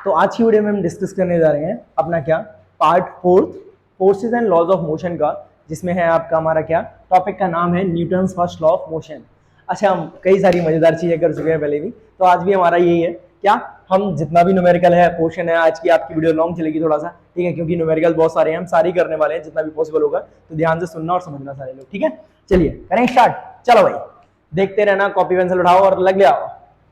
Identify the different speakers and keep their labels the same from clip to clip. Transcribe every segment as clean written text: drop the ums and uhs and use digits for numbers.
Speaker 1: तो आज की वीडियो में हम डिस्कस करने जा रहे हैं अपना क्या part fourth, forces and laws of motion का, जिसमें है आपका हमारा क्या टॉपिक का नाम है Newton's first law of motion. अच्छा, हम कई सारी मजेदार चीजें कर चुके हैं पहले भी, तो आज भी हमारा यही है क्या, हम जितना भी न्यूमेरिकल है पोर्शन है, आज की आपकी वीडियो लॉन्ग चलेगी थोड़ा सा, ठीक है, क्योंकि न्यूमेरिकल बहुत सारे हैं, हम सारी करने वाले हैं जितना भी पॉसिबल होगा, तो ध्यान से सुनना और समझना सारे लोग, ठीक है। चलिए करें स्टार्ट। चलो भाई देखते रहना, कॉपी पेंसिल उठाओ और लग जाओ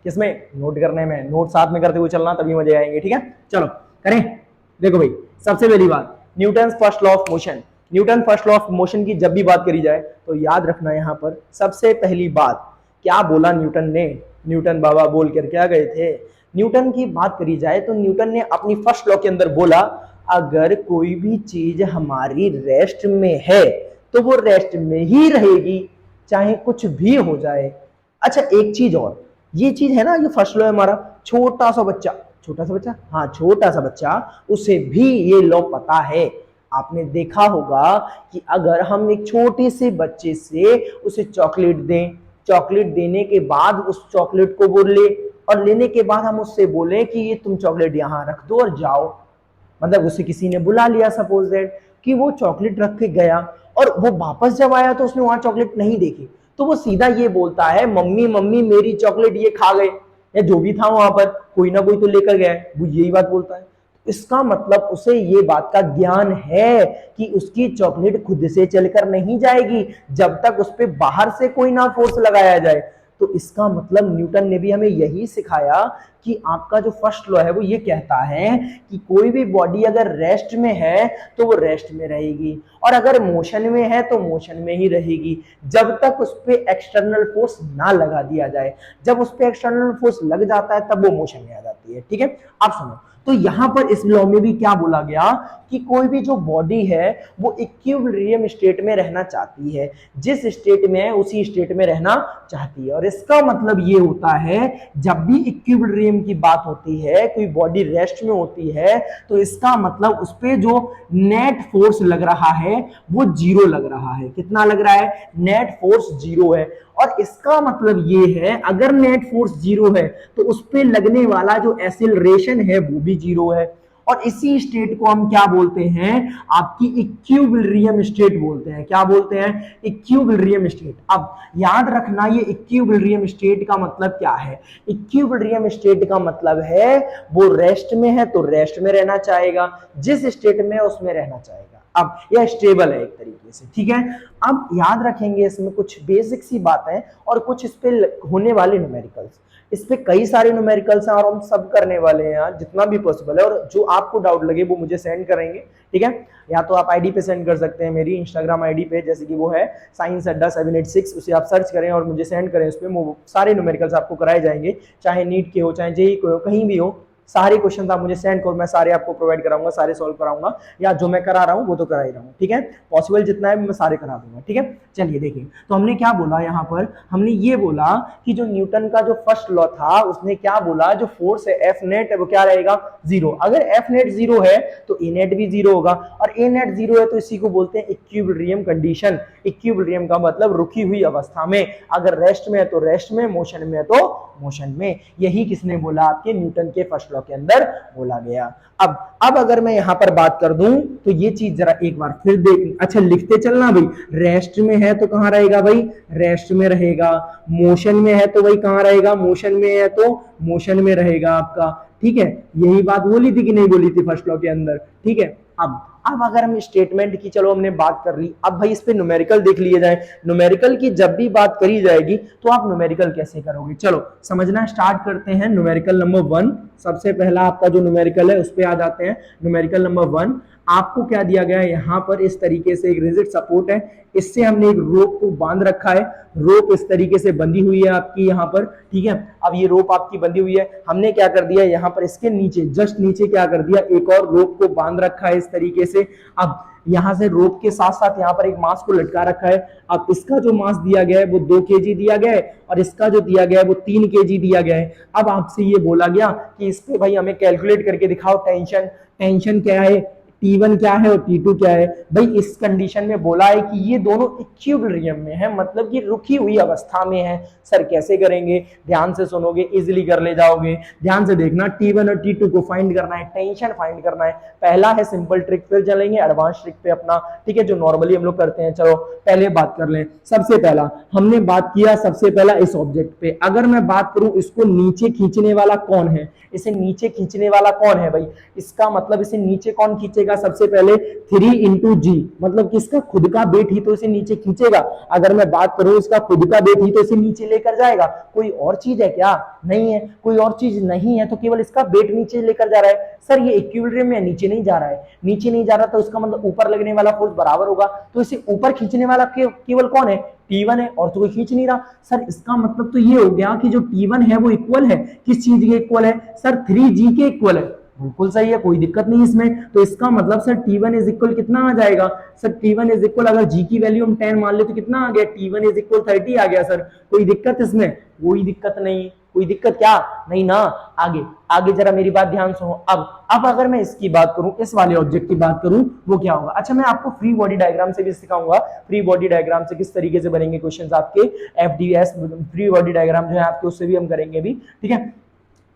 Speaker 1: किसमें, नोट करने में, नोट साथ में करते हुए चलना, तभी मजे आएंगे, ठीक है। चलो करें। देखो भाई, सबसे पहली बात Newton's first law of motion. Newton first law of motion की जब भी बात करी जाए तो याद रखना यहाँ पर सबसे पहली बात क्या बोला न्यूटन ने, न्यूटन बाबा बोल कर क्या गए थे। न्यूटन की बात करी जाए तो न्यूटन ने अपनी फर्स्ट लॉ के अंदर बोला, अगर कोई भी चीज हमारी रेस्ट में है तो वो रेस्ट में ही रहेगी, चाहे कुछ भी हो जाए। अच्छा एक चीज और, ये चीज है ना, ये फर्स्ट लॉ है हमारा, छोटा सा बच्चा, हाँ छोटा सा बच्चा, उसे भी ये लॉ पता है। आपने देखा होगा कि अगर हम एक छोटे से बच्चे से उसे चॉकलेट दें, चॉकलेट देने के बाद उस चॉकलेट को वो ले, और लेने के बाद हम उससे बोले कि ये तुम चॉकलेट यहाँ रख दो और जाओ, मतलब उसे किसी ने बुला लिया, सपोज दैट कि वो चॉकलेट रख के गया और वो वापस जब आया तो उसने वहां चॉकलेट नहीं देखी, तो वो सीधा ये बोलता है, मम्मी मम्मी मेरी चॉकलेट ये खा गए, या जो भी था वहां पर कोई ना कोई तो लेकर गया है, वो यही बात बोलता है। इसका मतलब उसे ये बात का ज्ञान है कि उसकी चॉकलेट खुद से चलकर नहीं जाएगी जब तक उस पर बाहर से कोई ना फोर्स लगाया जाए। तो इसका मतलब न्यूटन ने भी हमें यही सिखाया कि आपका जो फर्स्ट लॉ है वो ये कहता है कि कोई भी बॉडी अगर रेस्ट में है तो वो रेस्ट में रहेगी, और अगर मोशन में है तो मोशन में ही रहेगी जब तक उस पर एक्सटर्नल फोर्स ना लगा दिया जाए। जब उस पर एक्सटर्नल फोर्स लग जाता है तब वो मोशन में आ जाती है, ठीक है। आप सुनो, तो यहां पर इस लॉ में भी क्या बोला गया कि कोई भी जो बॉडी है वो इक्विलिब्रियम स्टेट में रहना चाहती है, जिस स्टेट में है उसी स्टेट में रहना चाहती है। और इसका मतलब ये होता है जब भी इक्विलिब्रियम की बात होती है, कोई बॉडी रेस्ट में होती है, तो इसका मतलब उस पे जो नेट फोर्स लग रहा है वो जीरो लग रहा है। कितना लग रहा है? नेट फोर्स जीरो है। और इसका मतलब ये है अगर नेट फोर्स जीरो है तो उस पे लगने वाला जो एक्सीलरेशन है वो भी जीरो है, और इसी स्टेट को हम क्या बोलते हैं? आपकी इक्विलिब्रियम स्टेट बोलते हैं। क्या बोलते हैं? Equilibrium state. अब याद रखना ये इक्विलिब्रियम स्टेट का मतलब क्या है। इक्विलिब्रियम स्टेट का मतलब है वो रेस्ट में है तो रेस्ट में रहना चाहेगा, जिस स्टेट में उसमें रहना चाहेगा। अब यह स्टेबल है एक तरीके से, ठीक है। अब याद रखेंगे इसमें कुछ बेसिक सी बात है और कुछ इस पे होने वाले न्यूमेरिकल्स, इस पे कई सारे न्यूमेरिकल्स हैं और हम सब करने वाले हैं यार जितना भी पॉसिबल है, और जो आपको डाउट लगे वो मुझे सेंड करेंगे, ठीक है। या तो आप आईडी पे सेंड कर सकते हैं, मेरी इंस्टाग्राम आईडी पे, जैसे कि वो है साइंस अड्डा 786, उसे आप सर्च करें और मुझे सेंड करें, उस पर सारे न्यूमेरिकल्स आपको कराए जाएंगे, चाहे नीट के हो चाहे जेईई के हो, कहीं भी हो, सारे क्वेश्चन आप मुझे सेंड करो, मैं सारे आपको प्रोवाइड कराऊंगा, सारे सॉल्व कराऊंगा, या जो मैं करा रहा हूं वो तो करा ही रहा हूं, ठीक है। पॉसिबल जितना है मैं सारे करा दूंगा, ठीक है। चलिए देखिए, तो हमने क्या बोला यहाँ पर, हमने ये बोला कि जो न्यूटन का जो फर्स्ट लॉ था उसने क्या बोला, जो फोर्स है एफ नेट है वो क्या रहेगा? जीरो। अगर एफ नेट जीरो है तो ए नेट भी जीरो होगा, और ए नेट जीरो है तो इसी को बोलते हैं इक्विलिब्रियम कंडीशन। इक्विलिब्रियम का मतलब रुकी हुई अवस्था में, अगर रेस्ट में है तो रेस्ट में, मोशन में है तो मोशन में। यही किसने बोला? आपके न्यूटन के फर्स्ट लॉ के अंदर बोला गया। अब अगर मैं यहां पर बात कर दूं तो ये चीज जरा एक बार फिर देख, अच्छा लिखते चलना भाई, रेस्ट में है तो कहां रहेगा भाई? रेस्ट में रहेगा। मोशन में है तो भाई कहां रहेगा? मोशन में है तो मोशन में रहेगा आपका, ठीक है। यही बात बोली थी कि नहीं बोली थी फर्स्ट लॉ के अंदर, ठीक है। अब अगर हम स्टेटमेंट की चलो हमने बात कर ली, अब भाई इस पे न्यूमेरिकल देख लिए जाए। न्यूमेरिकल की जब भी बात करी जाएगी तो आप न्यूमेरिकल कैसे करोगे, चलो समझना स्टार्ट करते हैं। न्यूमेरिकल नंबर 1, सबसे पहला आपका जो न्यूमेरिकल है उस पे आ जाते हैं। न्यूमेरिकल नंबर 1, आपको क्या दिया गया है यहाँ पर, इस तरीके से एक रिजिड सपोर्ट है, इससे हमने एक रोप को बांध रखा है, रोप इस तरीके से बंधी हुई है आपकी यहाँ पर, ठीक है। अब ये रोप आपकी बंधी हुई है, हमने क्या कर दिया यहाँ पर, इसके नीचे जस्ट नीचे क्या कर दिया, एक और रोप को बांध रखा है इस तरीके से। अब यहां से रोप के साथ साथ यहाँ पर एक मास को लटका रखा है। अब इसका जो मास दिया गया है वो 2 kg दिया गया है, और इसका जो दिया गया है वो 3 kg दिया गया है। अब आपसे ये बोला गया कि इस पे भाई हमें कैलकुलेट करके दिखाओ टेंशन। टेंशन क्या है? T1 क्या है और T2 क्या है भाई। इस कंडीशन में बोला है कि ये दोनों इक्विलिब्रियम में है, मतलब कि रुकी हुई अवस्था में है। सर कैसे करेंगे, ध्यान से सुनोगे इजिली कर ले जाओगे। ध्यान से देखना, T1 और T2 को फाइंड करना है, टेंशन फाइंड करना है। पहला है सिंपल ट्रिक, फिर चलेंगे एडवांस ट्रिक पे अपना, ठीक है, जो नॉर्मली हम लोग करते हैं। चलो पहले बात कर लें। सबसे पहला हमने बात किया, सबसे पहला इस ऑब्जेक्ट पे अगर मैं बात करूं, इसको नीचे खींचने वाला कौन है, इसे नीचे खींचने वाला कौन है भाई। इसका मतलब इसे नीचे कौन खींचेगा, सबसे पहले 3 इंटू जी, मतलब कि इसका खुद का वेट ही तो इसे नीचे खींचेगा। अगर मैं बात करूं इसका खुद का वेट ही तो इसे नीचे लेकर जाएगा, कोई और चीज है क्या, नहीं है, कोई और चीज नहीं है, तो केवल इसका वेट नीचे लेकर जा रहा है। सर ये इक्विलिब्रियम में नीचे नहीं जा रहा है, नीचे नहीं जा रहा, तो इसका मतलब ऊपर लगने वाला फोर्स बराबर होगा, तो इसे ऊपर खींचने वाला केवल कौन है, T1 है, और तो कोई खींच नहीं रहा। सर इसका मतलब तो ये हो गया कि जो T1 है वो इक्वल है किस चीज के इक्वल है, सर 3G के इक्वल है। बिल्कुल सही है, कोई दिक्कत नहीं इसमें। तो इसका मतलब सर T1 इज इक्वल कितना आ जाएगा, सर T1 इज इक्वल, अगर G की वैल्यू हम 10 मान ले तो कितना आ गया, T1 इज इक्वल 30 आ गया। सर कोई दिक्कत इसमें, कोई दिक्कत नहीं, कोई दिक्कत क्या नहीं ना। आगे आगे जरा मेरी बात ध्यान सुनो। अब अगर मैं इसकी बात करूं, इस वाले ऑब्जेक्ट की बात करूं, वो क्या होगा। अच्छा मैं आपको फ्री बॉडी डायग्राम से भी सिखाऊंगा, फ्री बॉडी डायग्राम से किस तरीके से बनेंगे क्वेश्चंस आपके, FDS फ्री बॉडी डायग्राम जो है आपके, उससे भी हम करेंगे भी, ठीक है।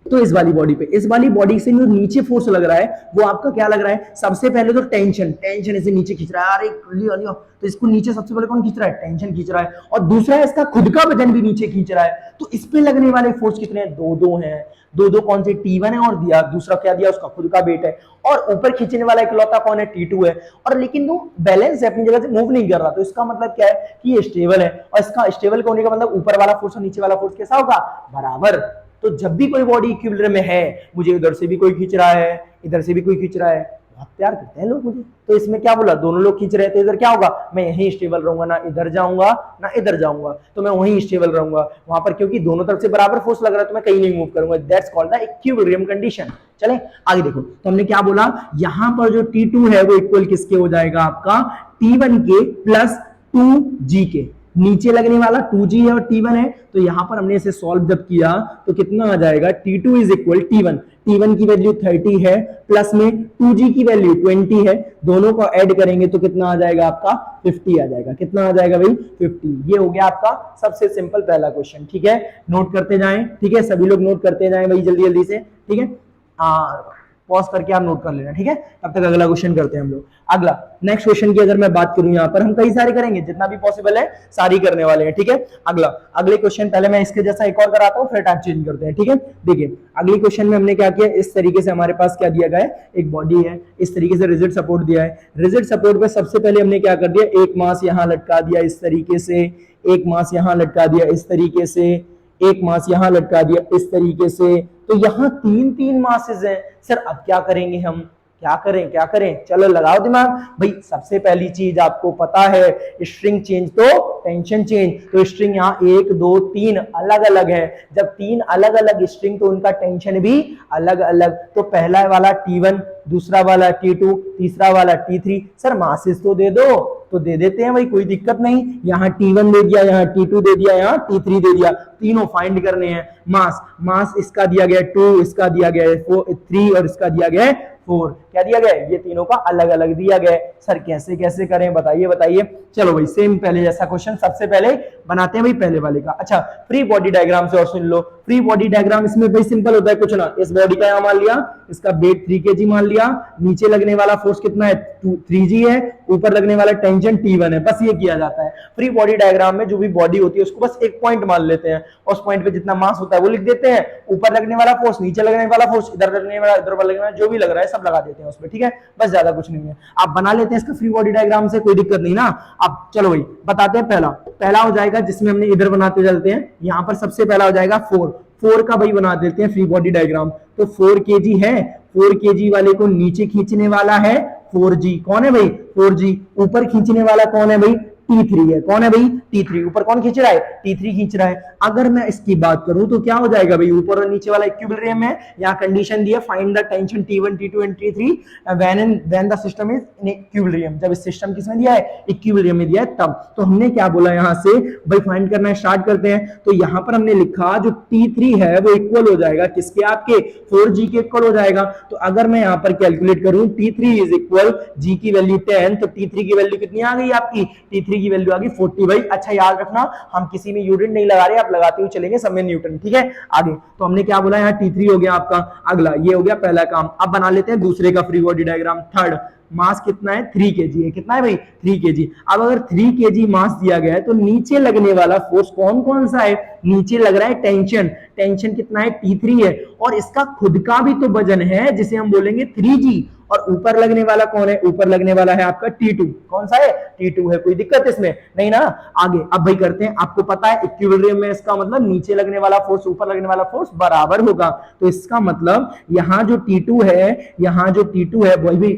Speaker 1: तो इस वाली बॉडी पे, इस वाली बॉडी से जो नीचे फोर्स लग रहा है वो आपका क्या लग रहा है, सबसे पहले तो टेंशन, टेंशन इसे नीचे खींच रहा है, अरे लियो, तो इसको नीचे सबसे पहले कौन खींच रहा है, टेंशन खींच रहा है। और दूसरा है इसका खुद का वजन भी नीचे खींच रहा है। तो इस पे लगने वाले फोर्स कितने हैं, दो हैं, दो कौन से, T1 है और दिया दूसरा क्या दिया, उसका खुद का वेट है। और ऊपर खींचने वाला इकलौता कौन है, T2 है। और लेकिन वो बैलेंस है, अपनी जगह से मूव नहीं कर रहा, तो इसका मतलब क्या है कि ये स्टेबल है। और इसका स्टेबल होने का मतलब ऊपर वाला फोर्स और नीचे वाला फोर्स कैसा होगा, बराबर। तो जब भी कोई बॉडी इक्विलिब्रियम में है, मुझे इधर से भी कोई खींच रहा है, इधर से भी कोई खींच रहा है, बहुत प्यार करते हैं लोग मुझे। तो इसमें क्या बोला, दोनों लोग खींच रहे हैं, तो इधर क्या होगा, मैं यहीं स्टेबल रहूंगा, ना इधर जाऊंगा ना इधर जाऊंगा, तो मैं वहीं स्टेबल रहूंगा वहां पर, क्योंकि दोनों तरफ से बराबर फोर्स लग रहा है, तो मैं कहीं नहीं मूव करूंगा। That's called the equilibrium condition. चलें आगे देखो, तो हमने क्या बोला, यहां पर जो T2 है वो इक्वल किसके हो जाएगा, आपका T1 के प्लस 2G के। नीचे लगने वाला 2G है और T1 है, तो यहां पर हमने इसे सॉल्व जब किया तो कितना आ जाएगा, T2 is equal T1, T1 की वैल्यू 30 है, प्लस में 2G की वैल्यू 20 है, दोनों को ऐड करेंगे तो कितना आ जाएगा आपका 50 आ जाएगा। कितना आ जाएगा भाई, 50। ये हो गया आपका सबसे सिंपल पहला क्वेश्चन, ठीक है। नोट करते जाएं, ठीक है, सभी लोग नोट करते जाएं भाई जल्दी जल्दी से, ठीक है। पॉज करके आप नोट कर लेना, ठीक है। तब तक अगला क्वेश्चन करते हैं हम लोग। अगला नेक्स्ट क्वेश्चन की अगर मैं बात करूं, यहां पर हम कई सारे करेंगे, जितना भी पॉसिबल है सारी करने वाले हैं, ठीक है। अगले क्वेश्चन, पहले मैं इसके जैसा एक और कराता हूं, फिर टाइप चेंज करते हैं, ठीक है। देखिए अगले क्वेश्चन में हमने क्या किया, इस तरीके से हमारे पास क्या दिया गया है, एक बॉडी है, इस तरीके से रिजिड सपोर्ट दिया है। रिजिड सपोर्ट पे सबसे पहले हमने क्या कर दिया, एक मास यहां लटका दिया इस तरीके से, एक मास यहां लटका दिया इस तरीके से, एक मास यहां लटका दिया इस तरीके से। तो यहां तीन मासेस हैं। सर अब क्या करेंगे हम, क्या करें, चलो लगाओ दिमाग भाई। सबसे पहली चीज आपको पता है, स्ट्रिंग चेंज तो टेंशन चेंज। तो स्ट्रिंग यहाँ 1 2 3 अलग अलग है, जब 3 अलग अलग स्ट्रिंग तो उनका टेंशन भी अलग अलग। तो पहला वाला T1, दूसरा वाला T2, तीसरा वाला T3। सर मासेस तो दे दो, तो दे देते हैं भाई, कोई दिक्कत नहीं। यहाँ T1 दे दिया, यहाँ T2 दे दिया, यहाँ T3 दे दिया, तीनों फाइंड करने हैं। मास इसका दिया गया 2, इसका दिया गया 3 और इसका दिया गया 4। क्या दिया गया, ये तीनों का अलग अलग दिया गया। सर कैसे करें, बताइए। चलो भाई सेम पहले जैसा क्वेश्चन सबसे पहले बनाते हैं भाई, पहले वाले का। अच्छा फ्री बॉडी डायग्राम से और सुन लो, फ्री बॉडी डायग्राम इसमें भाई सिंपल होता है, कुछ ना, इस बॉडी का यहाँ मान लिया, इसका वेट 3 kg मान लिया, नीचे लगने वाला फोर्स कितना है 3G है, ऊपर लगने वाला टेंशन T1 है, बस ये किया जाता है। फ्री बॉडी डायग्राम में जो भी बॉडी होती है उसको बस एक पॉइंट मान लेते हैं, उस पॉइंट पे जितना मास होता है वो लिख देते हैं, ऊपर लगने वाला फोर्स, नीचे लगने वाला फोर्स, इधर लगने वाला, इधर लगने वाला, जो भी लग रहा है सब लगा देते हैं उसमें, ठीक है। बस ज्यादा कुछ नहीं है, आप बना लेते हैं इसका फ्री बॉडी डायग्राम से, कोई दिक्कत नहीं ना। अब चलो भाई बताते हैं, पहला हो जाएगा जिसमें हमने इधर बनाते चलते हैं, यहां पर सबसे पहला हो जाएगा 4 का भाई बना देते हैं फ्री बॉडी डायग्राम। तो 4 kg है, 4 kg वाले को नीचे खींचने वाला है 4G, कौन है भाई 4G। ऊपर खींचने वाला कौन है भाई T3 है। कौन है भाई? T3। ऊपर कौन खींच रहा है? T3 खींच रहा है। अगर मैं इसकी बात करूं तो क्या हो जाएगा भाई? ऊपर और नीचे वाला इक्विलिब्रियम है। यहाँ कंडीशन दी है, find the tension T1 T2 and T3 when the system is in equilibrium. जब इस सिस्टम किसमें दिया है? इक्विलिब्रियम में दिया है तब। तो हमने क्या बोला यहां से भाई? फाइंड करना स्टार्ट करते हैं। तो यहां पर हमने लिखा जो T3 है वो इक्वल हो जाएगा किसके? आपके 4G के इक्वल हो जाएगा। तो अगर मैं यहां पर कैलकुलेट करूं T3 इज इक्वल G की वैल्यू 10, तो T3 की वैल्यू कितनी आ गई आपकी? T3 की वैल्यू आ गई 40 भाई। अच्छा याद रखना, हम किसी में यूनिट नहीं लगा रहे, आप लगाते हुए चलेंगे सब में न्यूटन। ठीक है, आगे तो हमने क्या बोला? यहाँ T3 हो गया आपका। अगला ये हो गया पहला काम। अब बना लेते हैं दूसरे का फ्री बॉडी डायग्राम। थर्ड, मास कितना है? 3 kg है। कितना है भाई? 3 kg। अब अगर 3 kg मास दिया गया है तो नीचे लगने वाला फोर्स कौन कौन सा है? नीचे लग रहा है टेंशन। टेंशन कितना है? T3 है। और इसका खुद का भी तो वजन है जिसे हम बोलेंगे 3G। और ऊपर लगने वाला कौन है? ऊपर लगने वाला है आपका T2। कौन सा है? T2 है। कोई दिक्कत इसमें नहीं ना? आगे अब भाई करते हैं। आपको पता है इक्विलिब्रियम में इसका मतलब नीचे लगने वाला फोर्स ऊपर लगने वाला फोर्स बराबर होगा। तो इसका मतलब यहां जो T2 है, यहां जो T2 है वही भी,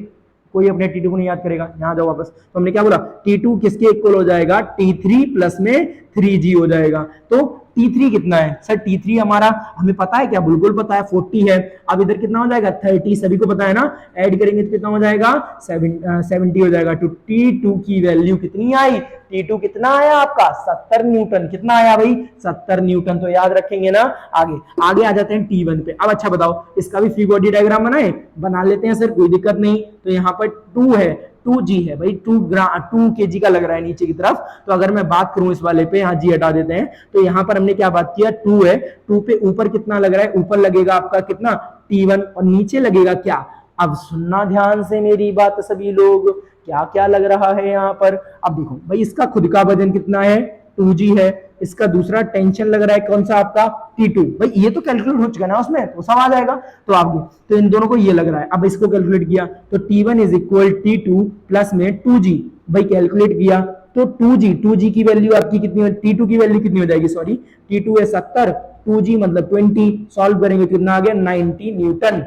Speaker 1: कोई अपने T2 को नहीं याद करेगा, यहां जाओ वापस। तो हमने क्या बोला? T2 किसके इक्वल हो जाएगा? T3 प्लस में 3G हो जाएगा। तो T3 कितना है सर? T3 हमारा हमें पता है क्या? बिल्कुल पता है, 40 है। अब इधर कितना हो जाएगा? 30। सभी को पता है ना? ऐड करेंगे तो कितना हो जाएगा? 70 हो जाएगा। तो T2 की वैल्यू कितनी आई? T2 कितना आया आपका? 70 न्यूटन। कितना आया भाई? 70 न्यूटन। तो याद रखेंगे ना? आगे आगे आ जाते हैं T1 पे। अब अच्छा बताओ, इसका भी फ्री बॉडी डायग्राम बनाए? बना लेते हैं सर, कोई दिक्कत नहीं। तो यहाँ पर 2 है, 2G है भाई। 2 kg का लग रहा है नीचे की तरफ। तो अगर मैं बात करूं इस वाले पे, यहाँ G हटा देते हैं। तो यहाँ पर हमने क्या बात किया? 2 है। 2 पे ऊपर कितना लग रहा है? ऊपर लगेगा आपका कितना? T1। और नीचे लगेगा क्या? अब सुनना ध्यान से मेरी बात सभी लोग, क्या क्या लग रहा है यहाँ पर। अब देखो भाई, इसका खुद का वजन कितना है? 2G है। इसका दूसरा टेंशन लग रहा है कौन सा आपका? T2। भाई ये तो कैलकुलेट हो चुका ना उसमें, तो सब आ जाएगा। तो आगे तो इन दोनों को ये लग रहा है। अब इसको कैलकुलेट किया तो T1 is equal T2 plus में 2G। भाई कैलकुलेट किया तो 2G की वैल्यू आपकी कितनी हो? T2 की वैल्यू कितनी हो जाएगी? सॉरी, T2 है 70, 2G मतलब 20। सॉल्व करेंगे कितना आ गया? 90 न्यूटन।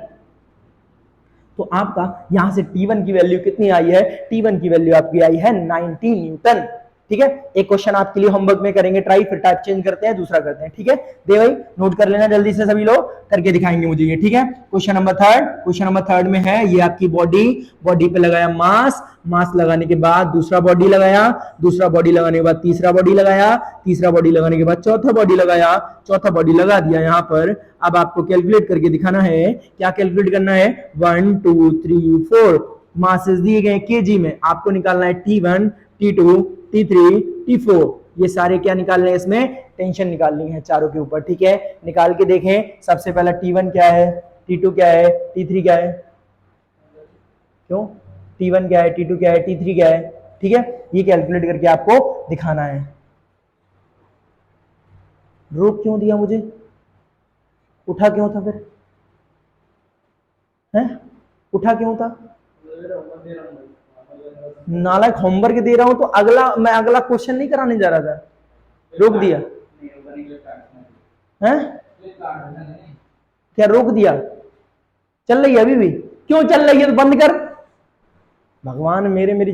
Speaker 1: तो आपका यहां से T1 की वैल्यू कितनी आई है? T1 की वैल्यू आपकी आई है 90 न्यूटन। ठीक है, एक क्वेश्चन आपके लिए होमवर्क में करेंगे ट्राई, फिर टाइप चेंज करते हैं, दूसरा करते हैं। ठीक है, दे भाई नोट कर लेना जल्दी से, सभी लोग करके दिखाएंगे मुझे ये। ठीक है, question number third. Question number third में है ये आपकी बॉडी। बॉडी पे लगाया मास। मास लगाने के बाद दूसरा बॉडी लगाया। दूसरा बॉडी लगाने के बाद तीसरा बॉडी लगाया। तीसरा बॉडी लगाने के बाद चौथा बॉडी लगाया। चौथा बॉडी लगा दिया यहाँ पर। अब आपको कैलकुलेट करके दिखाना है। क्या कैलकुलेट करना है? 1 2 3 4 मासेस दिए गए केजी में। आपको निकालना है T1 T2 T3 T4। ये सारे क्या निकालने हैं? इसमें टेंशन निकालनी है चारों के ऊपर। ठीक है, निकाल के देखें। सबसे पहला T1 क्या है? T2 क्या है? T3 क्या है? क्यों? T1 क्या है? T2 क्या है? T3 क्या है? ठीक है, ये कैलकुलेट करके आपको दिखाना है। रोक क्यों दिया मुझे? उठा क्यों था फिर? है उठा क्यों था? नालायक, होमवर्क दे रहा हूं तो अगला, मैं अगला क्वेश्चन नहीं कराने जा रहा था, रोक दिया है? क्या रोक दिया? चल रही है अभी भी? क्यों चल रही है? तो बंद कर। भगवान मेरे, मेरी